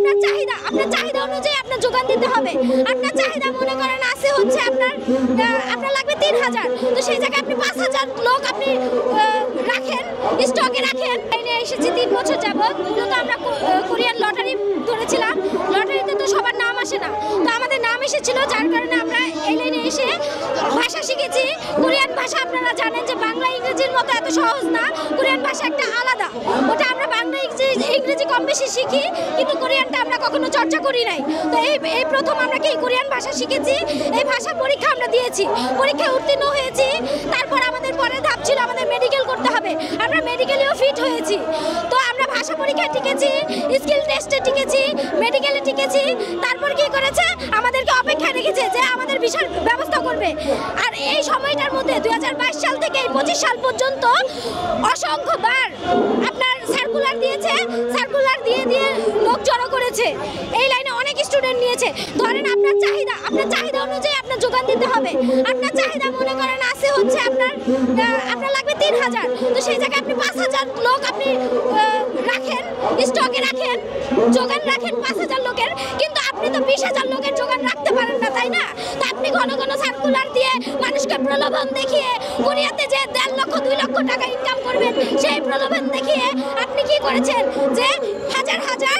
আপনার চাহিদা অনুযায়ী আপনার যোগান দিতে হবে। আপনার চাহিদা মনে করেন আছে হচ্ছে আপনার লাগবে 3000, তো সেই জায়গায় আপনি 5000 লোক আপনি রাখেন, স্টকে রাখেন। এনে এসেছি 3 বছর যাবত। মূলত আমরা কোরিয়ান লটারি ধরেছিলাম। লটারিতে তো সবার নাম আসে না, তো আমাদের নাম এসেছিল, যার কারণে আমরা এই লাইনে এসে ভাষা শিখেছি। কোরিয়ান ভাষা আপনারা জানেন যে বাংলা ইংরেজির মতো এত সহজ না। কোরিয়ান ভাষা একটা আলাদা, ওটা আমরা বাংলা ইংরেজি কম বেশি শিখি, কিন্তু কোরিয়ানটা আমরা কখনো চর্চা করি নাই। তো এই প্রথম আমরা কি কোরিয়ান ভাষা শিখেছি। এই ভাষা পরীক্ষা আমরা দিয়েছি, পরীক্ষায় উত্তীর্ণ হয়েছি। তারপর আমাদের পরের ধাপ ছিল আমাদের মেডিকেল করতে হবে। আমরা মেডিকেলেও ফিট হয়েছি। তো আমরা ভাষা পরীক্ষায় টিকেছি, স্কিল টেস্টে টিকেছি, মেডিকেলে টিকেছি। তারপর কি করেছে, আমাদেরকে অপেক্ষায় রেখেছে যে আমাদের বিশাল ব্যবস্থা করবে। আর এই সময়টার মধ্যে 2022 সাল থেকে 25 সাল পর্যন্ত অসংখ্যবার আপনার সার্কুলার দিয়েছে, সার্কুলার দিয়ে লোক জড়ো করেছে। এই লাইনে অনেক স্টুডেন্ট নিয়েছে। ধরেন আপনার চাহিদা অনুযায়ী আপনার যোগান দিতে হবে। আপনার চাহিদা মনে করেন আছে হচ্ছে আপনার লাগবে 3000, তো সেই জায়গায় আপনি 5000 লোক আপনি রাখেন, স্টকে রাখেন, যোগান রাখেন 5000 লোকের, কিন্তু আপনি তো 20000 লোকের যোগান রাখতে পারেন না, তাই না? তো আপনি ঘন ঘন সার্কুলার দিয়ে মানুষকে প্রলোভন দেখিয়ে কোরিয়াতে যে 1.5 লক্ষ 2 লক্ষ টাকা ইনকাম করবেন, সেই প্রলোভন দেখিয়ে আপনি কি করেছেন যে হাজার হাজার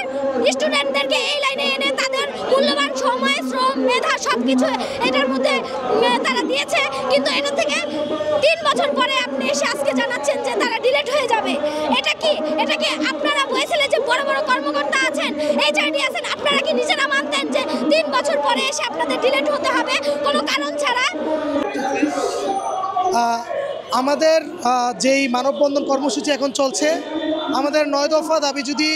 স্টুডেন্টদেরকে এই লাইনে এনে তাদের মূল্যবান সময়, শ্রম, মেধা সবকিছু এটার মধ্যে তারা দিয়েছে। কিন্তু এটা থেকে 3 বছর পরে আপনি এসে আজকে জানাচ্ছেন যে তারা ডিলেট হয়ে যাবে। এটা কি আপনারা বলেছিলেন যে বড় বড় কর্মকর্তা আছেন, এইচআরডি আছেন, আপনারা কি নিজেরা মানতেন যে 3 বছর পরে এসে আপনাদের ডিলেট হতে হবে কোনো কারণ ছাড়া? আমাদের যেই মানববন্ধন কর্মসূচি এখন চলছে, আমাদের 9 দফা দাবি যদি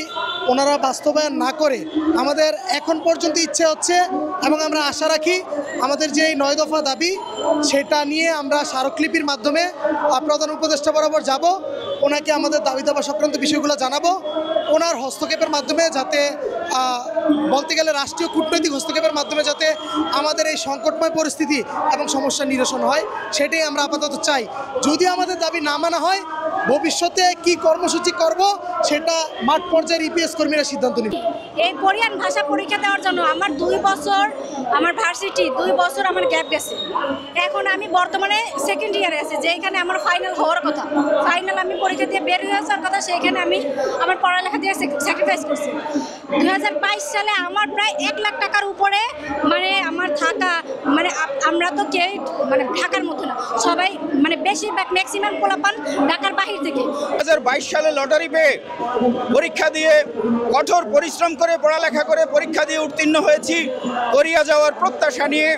ওনারা বাস্তবায়ন না করে, আমাদের এখন পর্যন্ত ইচ্ছে হচ্ছে এবং আমরা আশা রাখি আমাদের যে 9 দফা দাবি সেটা নিয়ে আমরা স্মারকলিপির মাধ্যমে প্রধান উপদেষ্টা বরাবর যাব, ওনাকে আমাদের দাবি দাবা সংক্রান্ত বিষয়গুলো জানাবো। ওনার হস্তক্ষেপের মাধ্যমে যাতে বলতে গেলে রাষ্ট্রীয় কূটনৈতিক হস্তক্ষেপের মাধ্যমে যাতে আমাদের এই সংকটময় পরিস্থিতি এবং সমস্যা নিরসন হয়, সেটাই আমরা আপাতত চাই। যদি আমাদের দাবি না মানা হয়, ভবিষ্যতে কি কর্মসূচি করব সেটা মাঠ পর্যায়ের ইপিএস কর্মীরা সিদ্ধান্ত নেবে। এই কোরিয়ান ভাষা পরীক্ষা দেওয়ার জন্য আমার 2 বছর আমার ভার্সিটি 2 বছর আমার গ্যাপ গেছে। এখন আমি বর্তমানে সেকেন্ড ইয়ারে আছি, যেখানে আমার ফাইনাল হওয়ার কথা। ফাইনাল আমি পরীক্ষা দিয়ে বের হয়ে আসার কথা, সেইখানে আমি আমার পড়ালেখা দিয়ে স্যাক্রিফাইস করছি। 2022 সালে আমার প্রায় 1 লাখ টাকার উপরে মানে আমার থাকা, মানে আমরা তো কেউ মানে ঢাকার মতো না, সবাই মানে বেশিরভাগ ম্যাক্সিমাম পোলাপান ঢাকার বাহির থেকে। 2022 সালে লটারি পেয়ে পরীক্ষা দিয়ে কঠোর পরিশ্রম করে পড়ালেখা করে পরীক্ষা দিয়ে উত্তীর্ণ হয়েছি কোরিয়া যাওয়ার প্রত্যাশা নিয়ে।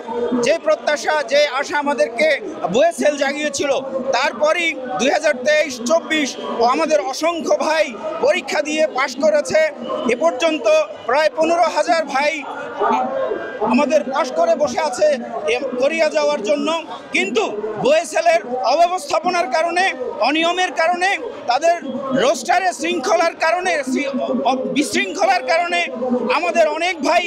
যে প্রত্যাশা, যে আশা আমাদেরকে বুয়েসেল জাগিয়েছিল, তারপরই 2023-24 ও আমাদের অসংখ্য ভাই পরীক্ষা দিয়ে পাশ করেছে। এ পর্যন্ত প্রায় 15,000 ভাই আমাদের পাশ করে বসে আছে কোরিয়া যাওয়ার জন্য। কিন্তু বুয়েসেলের অব্যবস্থাপনার কারণে, অনিয়মের কারণে, তাদের রোস্টারে বিশৃঙ্খলার কারণে আমাদের অনেক ভাই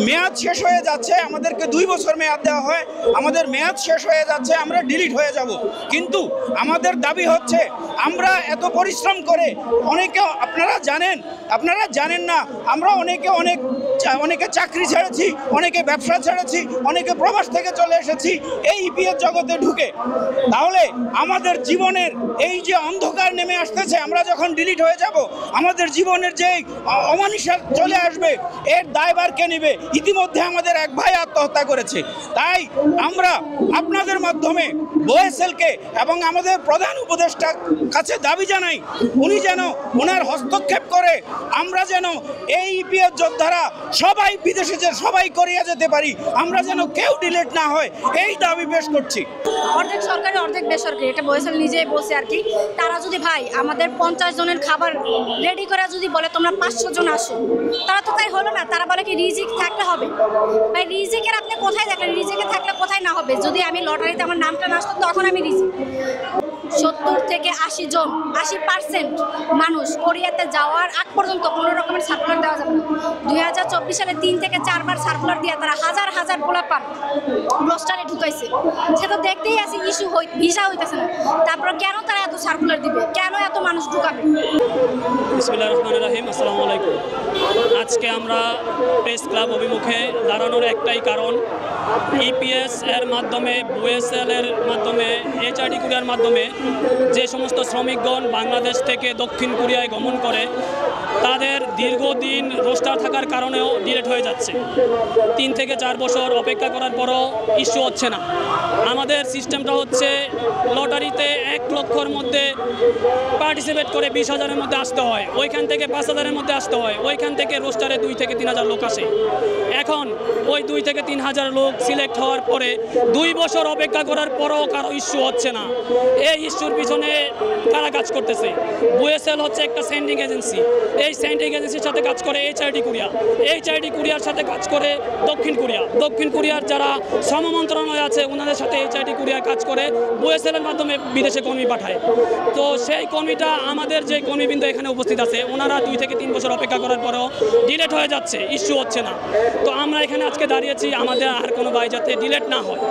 মেয়াদ শেষ হয়ে যাচ্ছে। আমাদেরকে 2 বছর মেয়াদ দেওয়া হয়, আমাদের মেয়াদ শেষ হয়ে যাচ্ছে, আমরা ডিলিট হয়ে যাব। কিন্তু আমাদের দাবি হচ্ছে, আমরা এত পরিশ্রম করে অনেকে, আপনারা জানেন না, আমরা অনেকে চাকরি ছেড়েছি, অনেকে ব্যবসা ছেড়েছি, অনেকে প্রবাস থেকে চলে এসেছি এই ইপিএস জগতে ঢুকে। তাহলে আমাদের জীবনের এই যে অন্ধকার নেমে আসতেছে, আমরা যখন ডিলিট হয়ে যাব, আমাদের জীবনের যে অমানিসা চলে আসবে, এর দায়ভার কে নেবে? ইতিমধ্যে আমাদের এক ভাই আত্মহত্যা করেছে। তাই আমরা আপনাদের মাধ্যমে বুয়েসেলকে এবং আমাদের প্রধান উপদেষ্টার কাছে দাবি জানাই, উনি যেন ওনার হস্তক্ষেপ করে আমরা যেন এই ইপিএস যোদ্ধারা সবাই বিদেশে সবাই কোরিয়া যেতে পারি, আমরা যেন কেউ ডিলেট না হয়, এই দাবি পেশ করছি। অর্ধেক সরকারি অর্ধেক বেসরকারি, এটা বুয়েসেল নিজেই বলছে আর কি। তারা যদি ভাই আমাদের 50 জনের খাবার রেডি করে যদি বলে তোমরা 500 জন আসো, তারা তো তাই হলো না। তারা বলে কি রিজিক থাকলে হবে। ভাই রিজিকের আপনি কোথায় দেখলেন? রিজিকে থাকলে কোথায় না হবে? যদি আমি লটারিতে আমার নামটা না আসতো তখন আমি রিজিক। 70 থেকে 80 জন, 80% মানুষ কোরিয়াতে যাওয়ার আগ পর্যন্ত কোনো রকমের সার্কুলার দেওয়া যাবে না। 2024 সালে 3 থেকে 4 বার সার্কুলার দিয়ে তারা হাজার হাজার পোলাপান রোস্টারে ঢুকাইছে। সে তো দেখতেই আছে ইস্যু ভিসা হইতেছে না। তারপর কেন তারা এত সার্কুলার দিবে? কেন এত মানুষ ঢুকাবে? বিসমিল্লাহির রহমানির রহিম। আসসালামু আলাইকুম। আজকে আমরা প্রেস ক্লাব অভিমুখে দাঁড়ানোর একটাই কারণ, ইপিএস এর মাধ্যমে, বুএসএল এর মাধ্যমে, এইচআরডি কুরিয়ার মাধ্যমে যে সমস্ত শ্রমিকগণ বাংলাদেশ থেকে দক্ষিণ কোরিয়ায় গমন করে তাদের দীর্ঘদিন রোস্টার থাকার কারণেও ডিলেট হয়ে যাচ্ছে। 3 থেকে 4 বছর অপেক্ষা করার পরও ইস্যু হচ্ছে না। আমাদের সিস্টেমটা হচ্ছে লটারিতে 1 লক্ষর মধ্যে পার্টিসিপেট করে 20,000-এর মধ্যে আসতে হয়, ওইখান থেকে 5,000-এর মধ্যে আসতে হয়, ওইখান থেকে রোস্টারে 2 থেকে 3,000 লোক আসে। এখন ওই 2 থেকে 3,000 লোক সিলেক্ট হওয়ার পরে 2 বছর অপেক্ষা করার পরও কারো ইস্যু হচ্ছে না। এই ইস্যুর পিছনে কারা কাজ করতেছে? বুএসএল হচ্ছে একটা সেন্ডিং এজেন্সি, এই সেন্ডিং এজেন্সির সাথে কাজ করে এইচআরডি কুরিয়া, এইচআরডি কুরিয়ার সাথে কাজ করে দক্ষিণ কোরিয়া, দক্ষিণ কোরিয়ার যারা শ্রম মন্ত্রণালয় আছে ওনাদের সাথে এইচআরডি কুরিয়ার কাজ করে বুএসএল এর মাধ্যমে বিদেশে কর্মী পাঠায়। তো সেই কর্মীটা, আমাদের যে কর্মীবৃন্দ এখানে উপস্থিত আছে, ওনারা 2 থেকে 3 বছর অপেক্ষা করার পরেও ডিলেট হয়ে যাচ্ছে, ইস্যু হচ্ছে না। তো আমরা এখানে আজকে দাঁড়িয়েছি আমাদের আর কোনো ভাই যাতে ডিলেট না হয়।